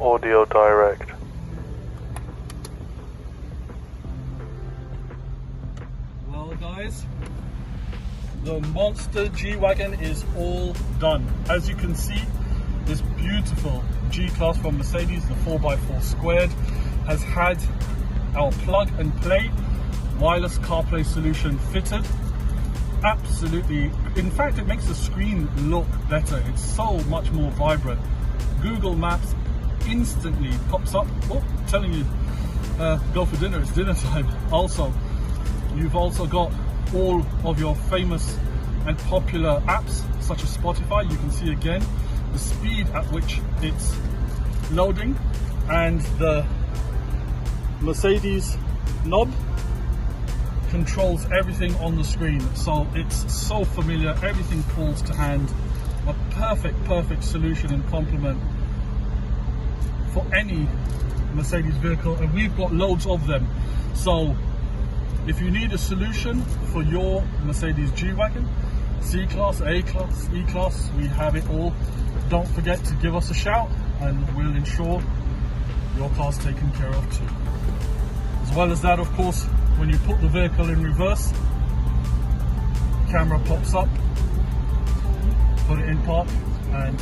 Audio Direct. Well guys, the monster G Wagon is all done. As you can see, this beautiful G Class from Mercedes, the 4x4 squared, has had our plug and play wireless CarPlay solution fitted. Absolutely, in fact it makes the screen look better. It's so much more vibrant. Google Maps instantly pops up, telling you go for dinner, it's dinner time. Also, you've also got all of your famous and popular apps such as Spotify. You can see again the speed at which it's loading, and the Mercedes knob controls everything on the screen, so it's so familiar, everything falls to hand. A perfect solution and complement for any Mercedes vehicle, and we've got loads of them. So if you need a solution for your Mercedes G-Wagon, C-Class, A-Class, E-Class, we have it all. Don't forget to give us a shout and we'll ensure your car's taken care of too. As well as that, of course, when you put the vehicle in reverse, camera pops up, put it in park, and